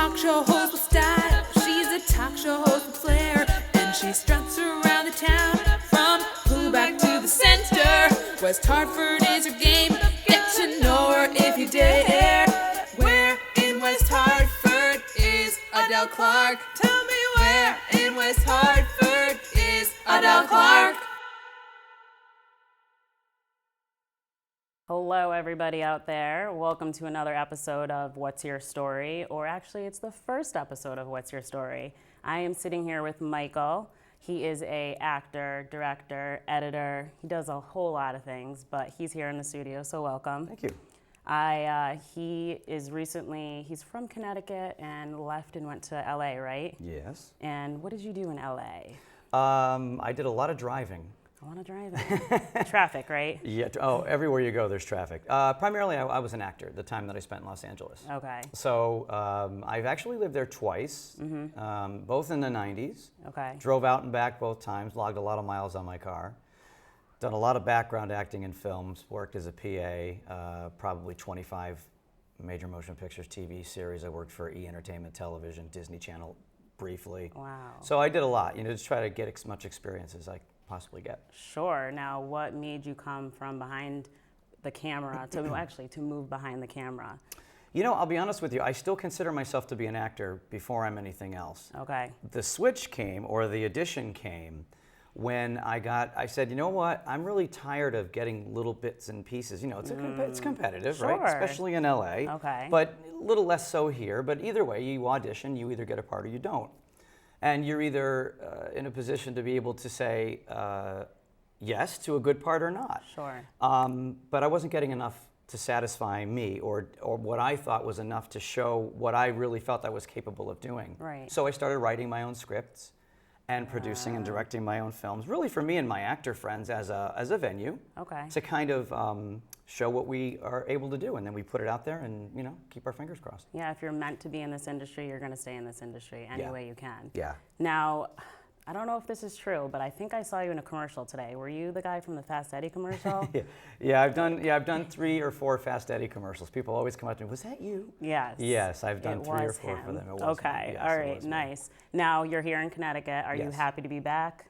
talk show host with style. She's a talk show host with flair. And she struts around the town from Poohback to the center. West Hartford is her game. Get to know her if you dare. Where in West Hartford is Adele Clark? Tell me where in West Hartford is Adele Clark? Hello, everybody out there. Welcome to another episode of What's Your Story? Or actually, it's the first episode of What's Your Story? I am sitting here with Michael. He is an actor, director, editor. He does a whole lot of things, but he's here in the studio, so welcome. Thank you. He's from Connecticut and left and went to LA, right? Yes. And what did you do in LA? I did a lot of driving. A lot of driving. Traffic, right? Yeah. Oh, everywhere you go, there's traffic. Primarily, I was an actor the time that I spent in Los Angeles. Okay. So I've actually lived there twice, both in the 90s. Okay. Drove out and back both times, logged a lot of miles on my car. Done a lot of background acting in films, worked as a PA, probably 25 major motion pictures, TV series. I worked for E! Entertainment Television, Disney Channel briefly. Wow. So I did a lot, just try to get as much experience as I possibly get. Sure. Now, what made you come from behind the camera to move behind the camera? I'll be honest with you, I still consider myself to be an actor before I'm anything else. Okay. The switch came, or the audition came, when I said, you know what, I'm really tired of getting little bits and pieces. It's competitive, Sure. right? Especially in LA. Okay. But a little less so here. But either way, you audition, you either get a part or you don't. And you're either in a position to be able to say yes to a good part or not. Sure. But I wasn't getting enough to satisfy me, or what I thought was enough to show what I really felt I was capable of doing. Right. So I started writing my own scripts and producing and directing my own films, really for me and my actor friends as a venue. Okay. To kind of show what we are able to do, and then we put it out there and keep our fingers crossed. Yeah, if you're meant to be in this industry, you're going to stay in this industry any way you can. Yeah. Now, I don't know if this is true, but I think I saw you in a commercial today. Were you the guy from the Fast Eddie commercial? I've done 3 or 4 Fast Eddie commercials. People always come up to me, was that you? Yes. Yes, I've done 3 or 4 for them. It was okay, him. Yes, all right, nice. Now, you're here in Connecticut. Are you happy to be back?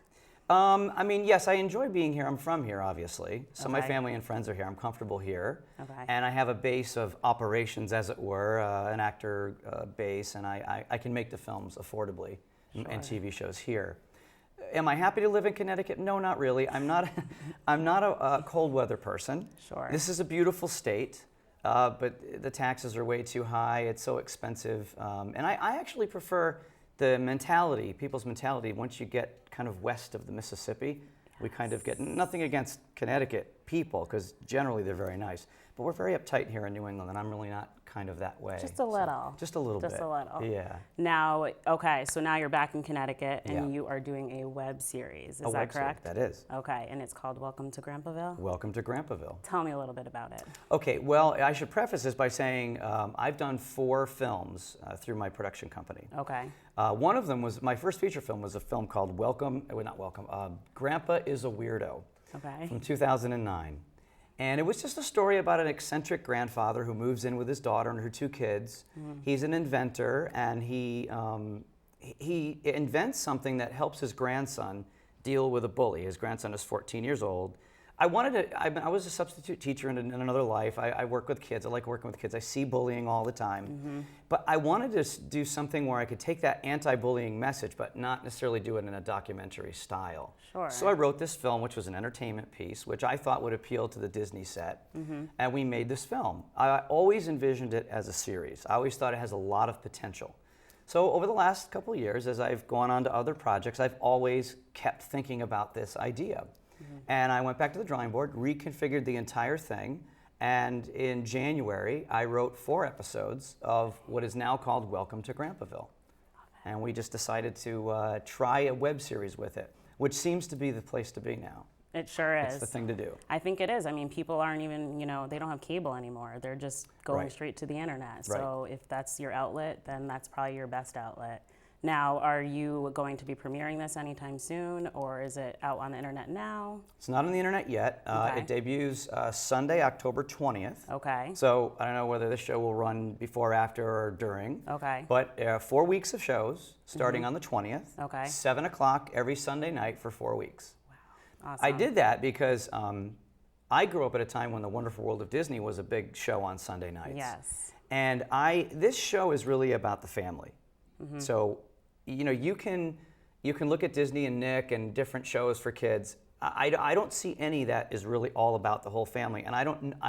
Yes, I enjoy being here. I'm from here, obviously. So my family and friends are here. I'm comfortable here. Okay. And I have a base of operations, as it were, an actor base, and I can make the films affordably and TV shows here. Am I happy to live in Connecticut? No, not really. I'm not a cold weather person. Sure. This is a beautiful state, but the taxes are way too high. It's so expensive. And I actually prefer the people's mentality, once you get kind of west of the Mississippi, we kind of get, nothing against Connecticut people, because generally they're very nice, but we're very uptight here in New England, and I'm really not kind of that way. Just a little. Just a little bit. Just a little. Yeah. Now, okay, so now you're back in Connecticut, and you are doing a web series. Is that correct? That is. Okay, and it's called Welcome to Grandpaville? Welcome to Grandpaville. Tell me a little bit about it. Okay, well, I should preface this by saying I've done 4 films through my production company. Okay. One of them was, my first feature film was a film called Grandpa is a Weirdo. Okay. From 2009. And it was just a story about an eccentric grandfather who moves in with his daughter and her 2 kids. He's an inventor, and he invents something that helps his grandson deal with a bully. His grandson is 14 years old. I was a substitute teacher in another life. I work with kids. I like working with kids. I see bullying all the time. But I wanted to do something where I could take that anti-bullying message, but not necessarily do it in a documentary style. Sure. So I wrote this film, which was an entertainment piece, which I thought would appeal to the Disney set. And we made this film. I always envisioned it as a series. I always thought it has a lot of potential. So over the last couple of years, as I've gone on to other projects, I've always kept thinking about this idea. And I went back to the drawing board, reconfigured the entire thing, and in January, I wrote 4 episodes of what is now called Welcome to Grandpaville. And we just decided to try a web series with it, which seems to be the place to be now. It sure is. It's the thing to do. I think it is. I mean, people aren't even, they don't have cable anymore. They're just going straight to the internet. So if that's your outlet, then that's probably your best outlet. Now, are you going to be premiering this anytime soon, or is it out on the internet now? It's not on the internet yet. Okay. It debuts Sunday, October 20th. Okay. So I don't know whether the show will run before, after, or during. Okay. But 4 weeks of shows starting on the 20th. Okay. 7 o'clock every Sunday night for 4 weeks. Awesome. I did that because I grew up at a time when The Wonderful World of Disney was a big show on Sunday nights. Yes. And this show is really about the family. So, you know, you can look at Disney and Nick and different shows for kids. I don't see any that is really all about the whole family, and I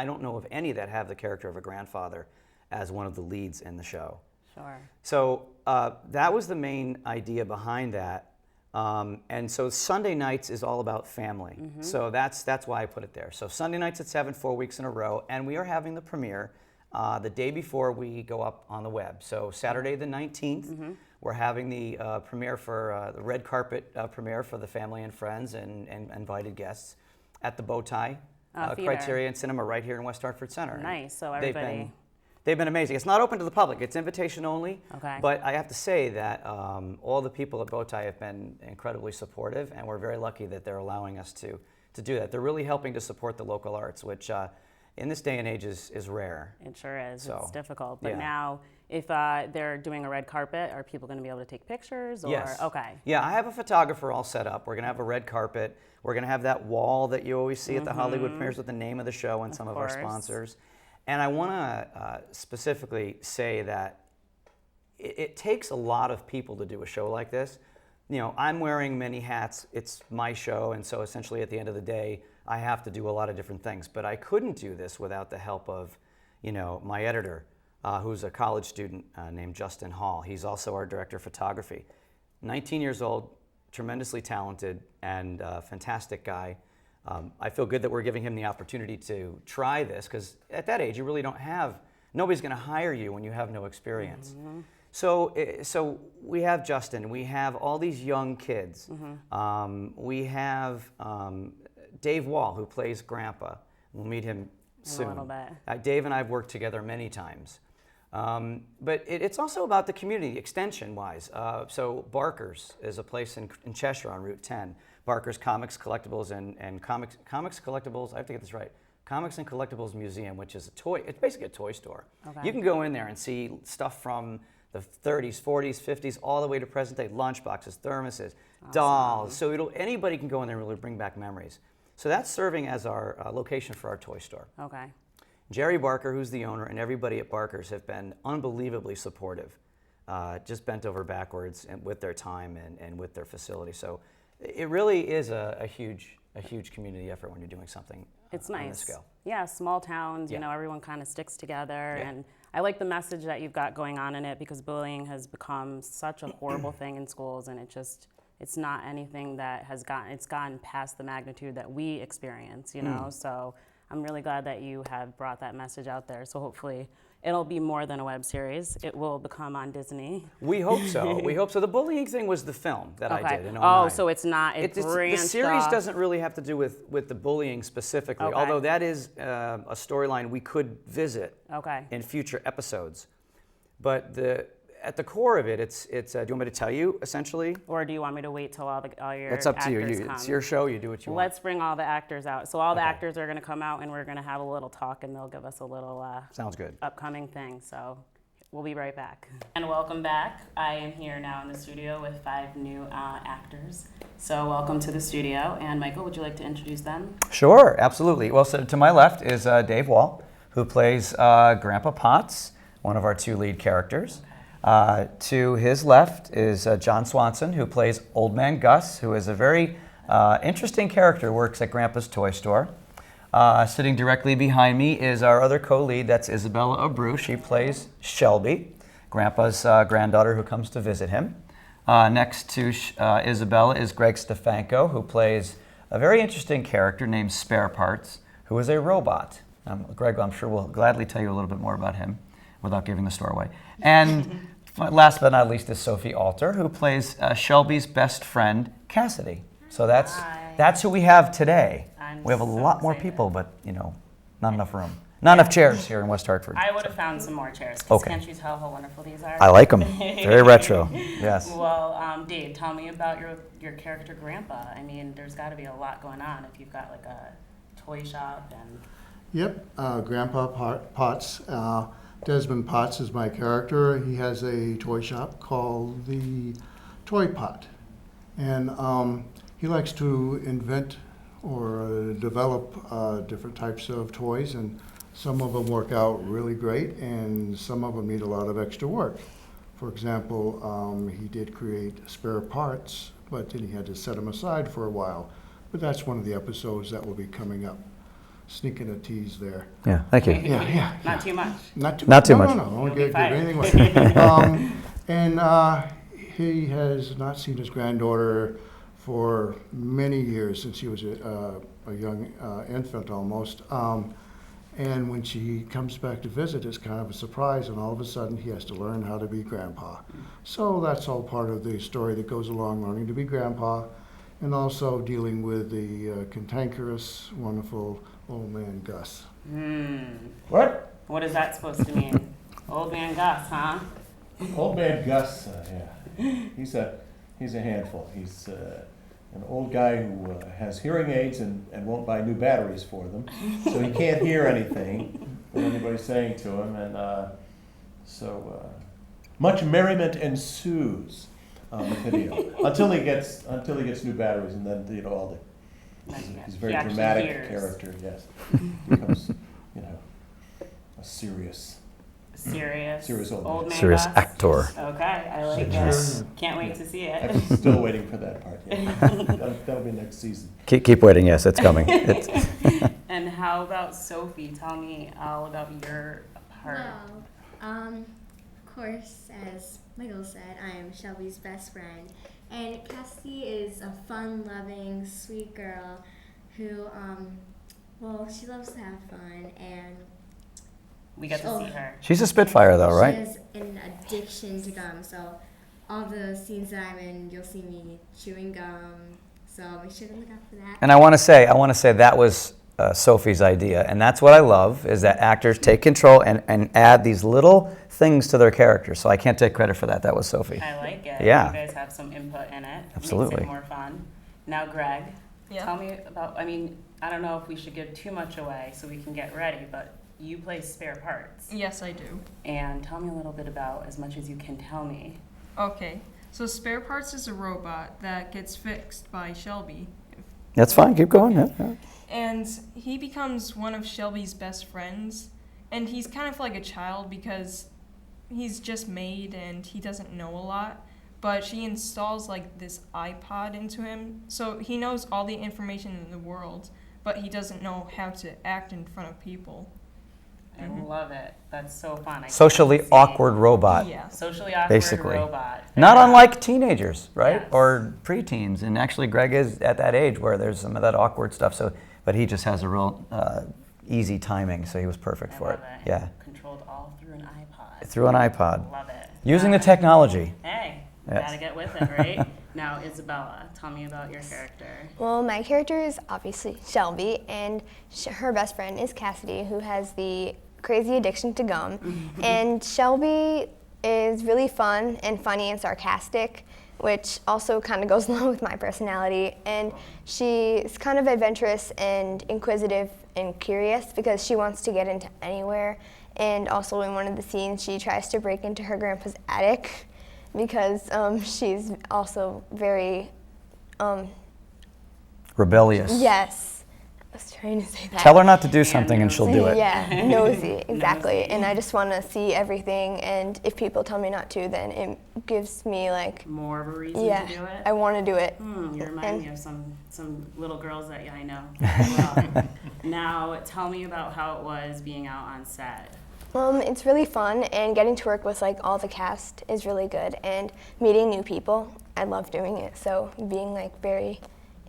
don't know of any that have the character of a grandfather as one of the leads in the show. Sure. So that was the main idea behind that. And so Sunday nights is all about family. So that's why I put it there. So Sunday nights at 7, 4 weeks in a row, and we are having the premiere the day before we go up on the web. So Saturday the 19th, we're having the premiere for the red carpet premiere for the family and friends and invited guests at the Bowtie Criterion Cinema right here in West Hartford Center. Nice. So everybody. They've been amazing. It's not open to the public. It's invitation only. Okay. But I have to say that all the people at Bowtie have been incredibly supportive, and we're very lucky that they're allowing us to do that. They're really helping to support the local arts, which in this day and age is rare. It sure is. So, it's difficult. But yeah. now, if they're doing a red carpet, are people going to be able to take pictures? Or? Yes. Okay. Yeah, I have a photographer all set up. We're going to have a red carpet. We're going to have that wall that you always see at the Hollywood premieres with the name of the show and some of our sponsors. And I want to specifically say that it takes a lot of people to do a show like this. You know, I'm wearing many hats. It's my show, and so essentially at the end of the day, I have to do a lot of different things. But I couldn't do this without the help of, you know, my editor, who's a college student named Justin Hall. He's also our director of photography. 19 years old, tremendously talented, and fantastic guy. I feel good that we're giving him the opportunity to try this, because at that age, you really don't have, nobody's going to hire you when you have no experience. So we have Justin, we have all these young kids. We have Dave Wall, who plays Grandpa. We'll meet him soon. A little bit. Dave and I have worked together many times. But it's also about the community, extension-wise. So Barker's is a place in Cheshire on Route 10. Barker's Comics, Collectibles, and Comics Collectibles, I have to get this right, Comics and Collectibles Museum, which is it's basically a toy store. Okay. You can go in there and see stuff from the 30s, 40s, 50s, all the way to present day, lunchboxes, thermoses, dolls. So anybody can go in there and really bring back memories. So that's serving as our location for our toy store. Okay. Jerry Barker, who's the owner, and everybody at Barker's have been unbelievably supportive, just bent over backwards with their time and with their facility. So it really is a huge community effort when you're doing something It's on nice. this scale. Yeah, small towns, Yeah. you know, everyone kind of sticks together. Yeah. And I like the message that you've got going on in it, because bullying has become such a horrible thing in schools, and it's not anything that it's gotten past the magnitude that we experience, you know? So I'm really glad that you have brought that message out there. So hopefully it'll be more than a web series. It will become on Disney. We hope so. We hope so. The bullying thing was the film that I did in 09. Oh, so it's not, The branched series off. doesn't really have to do with the bullying specifically, Okay. although that is a storyline we could visit Okay. in future episodes. But at the core of it, it's do you want me to tell you, essentially? Or do you want me to wait till all your It's up to you. actors come? It's your show. You do what you want. Let's bring all the actors out. So all the Okay. actors are going to come out, and we're going to have a little talk, and they'll give us a little Sounds good. upcoming thing. So we'll be right back. And welcome back. I am here now in the studio with 5 new actors. So welcome to the studio. And Michael, would you like to introduce them? Sure, absolutely. Well, so to my left is Dave Wall, who plays Grandpa Potts, one of our 2 lead characters. To his left is John Swanson, who plays Old Man Gus, who is a very interesting character, works at Grandpa's toy store. Sitting directly behind me is our other co-lead, that's Isabella Abreu. She plays Shelby, Grandpa's granddaughter who comes to visit him. Next to Isabella is Greg Stefanko, who plays a very interesting character named Spare Parts, who is a robot. Greg, I'm sure, will gladly tell you a little bit more about him without giving the store away. And last but not least is Sophie Alter, who plays Shelby's best friend, Cassidy. So that's who we have today. I'm We have a so lot more excited. people, but not enough room. Not enough chairs here in West Hartford. I would have found some more chairs, because Okay. can't you tell how wonderful these are? I like them. Very retro. Yes. Well, Dave, tell me about your character Grandpa. I mean, there's got to be a lot going on if you've got like a toy shop and... Yep, Grandpa Potts. Desmond Potts is my character. He has a toy shop called the Toy Pot. And he likes to invent or develop different types of toys, and some of them work out really great, and some of them need a lot of extra work. For example, he did create spare parts, but then he had to set them aside for a while. But that's one of the episodes that will be coming up. Sneaking a tease there. Yeah, thank you. Yeah. Not too much. Not too No, much. no, don't You'll give be anything away. And he has not seen his granddaughter for many years, since he was a young infant almost. And when she comes back to visit, it's kind of a surprise, and all of a sudden he has to learn how to be Grandpa. So that's all part of the story that goes along, learning to be Grandpa, and also dealing with the cantankerous, wonderful old man Gus. What? What is that supposed to mean? Old man Gus, huh? Old man Gus, yeah. He's a handful. He's an old guy who has hearing aids and won't buy new batteries for them, so he can't hear anything that anybody's saying to him, and so much merriment ensues on the video until he gets new batteries, and then all the. He's a very dramatic character, yes. Becomes, a serious old man. Serious Gus. actor. Okay, I like it. Can't wait to see it. I'm still waiting for that part. Yeah. That'll be next season. Keep waiting. Yes, it's coming. And how about Sophie? Tell me all about your part. Well, of course, as Michael said, I am Shelby's best friend. And Cassie is a fun-loving, sweet girl who, she loves to have fun, and We get to see her. She's a Spitfire, though, right? she has an addiction to gum. So all the scenes that I'm in, you'll see me chewing gum. So make sure to look out for that. And I want to say that was Sophie's idea, and that's what I love, is that actors take control and add these little things to their characters. So I can't take credit for that. That was Sophie. I like it. Yeah. You guys have some input in it. Absolutely. Makes it more fun. Now, Greg, Yeah. tell me about, I don't know if we should give too much away so we can get ready, but you play spare parts. Yes, I do. And tell me a little bit about, as much as you can tell me. Okay, so Spare Parts is a robot that gets fixed by Shelby. That's fine. Keep going. Yeah. And he becomes one of Shelby's best friends. And he's kind of like a child because he's just made and he doesn't know a lot. But she installs like this iPod into him. So he knows all the information in the world, but he doesn't know how to act in front of people. I love it. That's so fun. I Socially can't see. awkward robot. Yeah. Socially awkward Basically. robot. Not unlike teenagers, right? Yes. Or preteens. And actually, Greg is at that age where there's some of that awkward stuff. So, but he just has a real easy timing, so he was perfect for love it. Yeah. Controlled all through an iPod. Through an iPod. Love it. Using the technology. Hey, Yes. gotta get with it, right? Now, Isabella, tell me about your character. Well, my character is obviously Shelby, and her best friend is Cassidy, who has the crazy addiction to gum. And Shelby is really fun and funny and sarcastic, which also kind of goes along with my personality. And she's kind of adventurous and inquisitive and curious because she wants to get into anywhere. And also in one of the scenes, she tries to break into her grandpa's attic because she's also very... Rebellious. Yes. I was trying to say that. Tell her not to do something and she'll do it. Yeah, nosy, exactly. Nosy. And I just want to see everything, and if people tell me not to, then it gives me like, More of a reason yeah, to do it? I want to do it. You remind And- me of some little girls that I know very well. Now, tell me about how it was being out on set. It's really fun, and getting to work with like all the cast is really good, and meeting new people, I love doing it. So being like very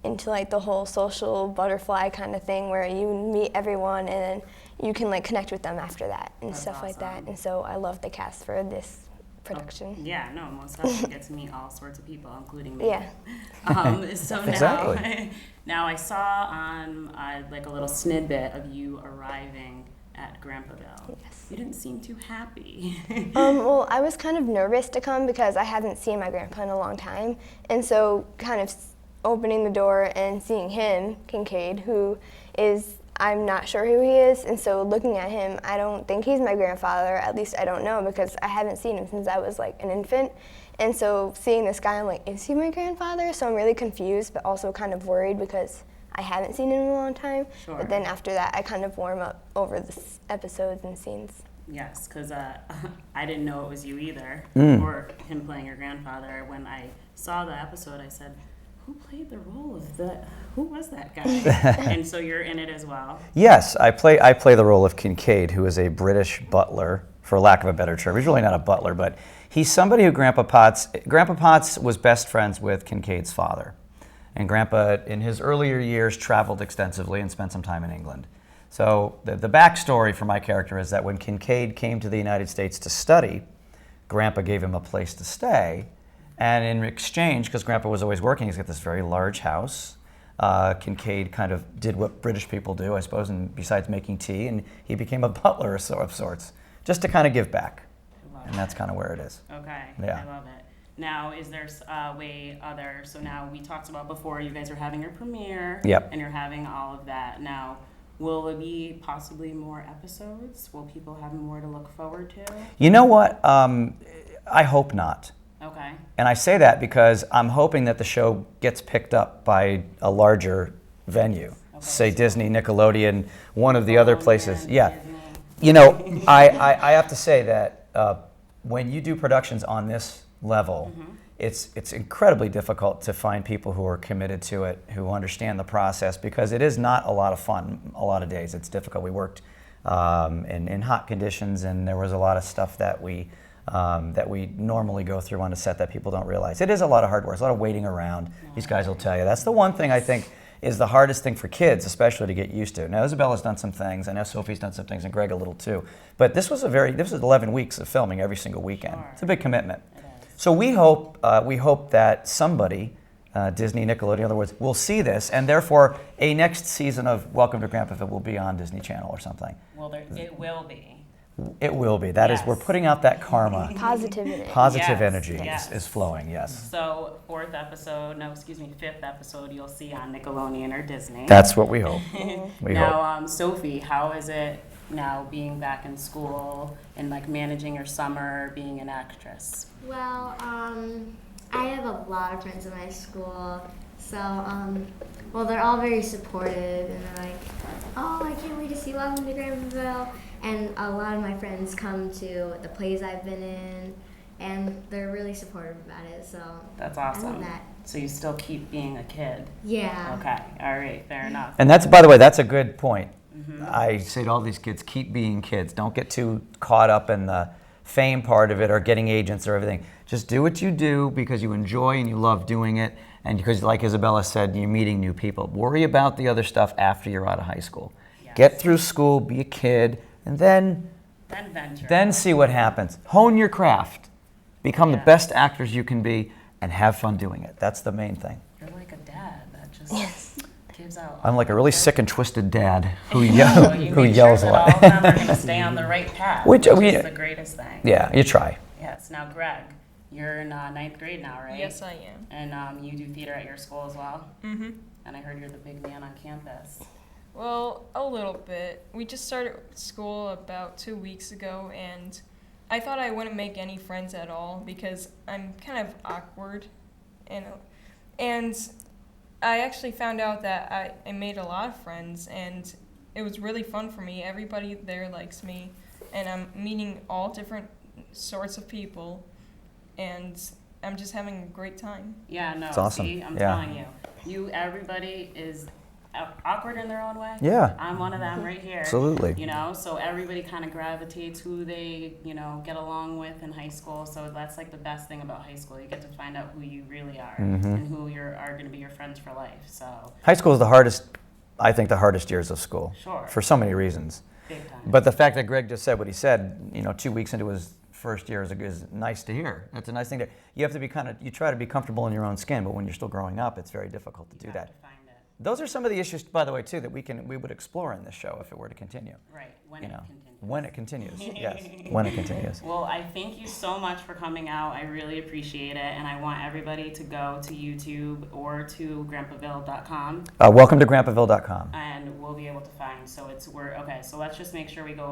into like the whole social butterfly kind of thing where you meet everyone and then you can like connect with them after that and That's stuff like that. awesome. And so I love the cast for this production. Yeah, no, most definitely get to meet all sorts of people, including me. Yeah. So Exactly. now I saw on like a little snippet of you arriving at Grandpaville. Yes. You didn't seem too happy. Well, I was kind of nervous to come because I haven't seen my grandpa in a long time. And so kind of opening the door and seeing him, Kincaid, who is, I'm not sure who he is. And so looking at him, I don't think he's my grandfather. At least I don't know because I haven't seen him since I was like an infant. And so seeing this guy, I'm like, is he my grandfather? So I'm really confused, but also kind of worried because I haven't seen him in a long time. Sure. But then after that, I kind of warm up over the episodes and scenes. Yes, because I didn't know it was you either, or him playing your grandfather. When I saw the episode, I said, who played the role of who was that guy? And so you're in it as well. Yes, I play the role of Kincaid, who is a British butler, for lack of a better term. He's really not a butler, but he's somebody who Grandpa Potts was best friends with Kincaid's father. And Grandpa, in his earlier years, traveled extensively and spent some time in England. So the backstory for my character is that when Kincaid came to the United States to study, Grandpa gave him a place to stay. And in exchange, because Grandpa was always working, he's got this very large house. Kincaid kind of did what British people do, I suppose, and besides making tea, and he became a butler of sorts, just to kind of give back. And that's kind of where it is. Okay, Yeah. I love it. Now, is there a way so now we talked about before, you guys are having your premiere, Yep. and you're having all of that. Now, will there be possibly more episodes? Will people have more to look forward to? You know what? I hope not. Okay. And I say that because I'm hoping that the show gets picked up by a larger venue, say Disney, Nickelodeon, one of the other places. Yeah. Disney. You know, I have to say that when you do productions on this level, it's incredibly difficult to find people who are committed to it, who understand the process, because it is not a lot of fun a lot of days. It's difficult. We worked in hot conditions, and there was a lot of stuff that we normally go through on a set that people don't realize. It is a lot of hard work. It's a lot of waiting around. These guys will tell you. That's the one thing I think is the hardest thing for kids, especially to get used to. Now, Isabella's done some things. I know Sophie's done some things, and Greg a little too. But this was 11 weeks of filming every single weekend. Sure. It's a big commitment. So we hope that somebody, Disney, Nickelodeon, in other words, will see this, and therefore a next season of Welcome to Grandpaville will be on Disney Channel or something. Well, it will be. It will be. That is, we're putting out that karma. Positivity. Positive Yes, energy yes. is flowing, yes. So fifth episode, you'll see on Nickelodeon or Disney. That's what we hope. We hope. Now, Sophie, how is it now being back in school and like managing your summer, being an actress? Well, I have a lot of friends in my school, so, well, they're all very supportive, and they're like, oh, I can't wait to see Welcome to Grandpaville. And a lot of my friends come to the plays I've been in, and they're really supportive about it, so. That's I awesome. love that. So you still keep being a kid? Yeah. Okay, all right, fair enough. And that's, by the way, that's a good point. I say to all these kids, keep being kids. Don't get too caught up in the fame part of it or getting agents or everything. Just do what you do because you enjoy and you love doing it, and because, like Isabella said, you're meeting new people. Worry about the other stuff after you're out of high school. Yes. Get through school, be a kid, and then venture. see what happens. Hone your craft. Become the best actors you can be, and have fun doing it. That's the main thing. You're like a dad that just gives out. I'm like a really sick and twisted dad who, So you who make yells sure a that all lot. of them are going to stay on the right path, Which, which I mean, is the greatest thing. Yeah, you try. Yes. Now, Greg, you're in ninth grade now, right? Yes, I am. And you do theater at your school as well? Mm-hmm. And I heard you're the big man on campus. Well, a little bit. We just started school about 2 weeks ago, and I thought I wouldn't make any friends at all because I'm kind of awkward. And I actually found out that I made a lot of friends, and it was really fun for me. Everybody there likes me, and I'm meeting all different sorts of people, and I'm just having a great time. Yeah, no, It's awesome. see, I'm Yeah. telling you, everybody is awkward in their own way. Yeah. I'm one of them right here. Absolutely. You know, so everybody kind of gravitates who they, get along with in high school. So that's like the best thing about high school. You get to find out who you really are and who are going to be your friends for life. So High school is the hardest, I think, the hardest years of school. Sure. For so many reasons. big time. But the fact that Greg just said what he said, 2 weeks into his first year is nice to hear. That's a nice thing. You have to be you try to be comfortable in your own skin, but when you're still growing up, it's very difficult to do You that. have to find it. Those are some of the issues, by the way, too, that we would explore in this show if it were to continue. Right, when You it know, continues. when it continues, yes, when it continues. Well, I thank you so much for coming out. I really appreciate it, and I want everybody to go to YouTube or to grandpaville.com, Welcome to Grandpaville.com. and we'll be able to find. So let's just make sure we go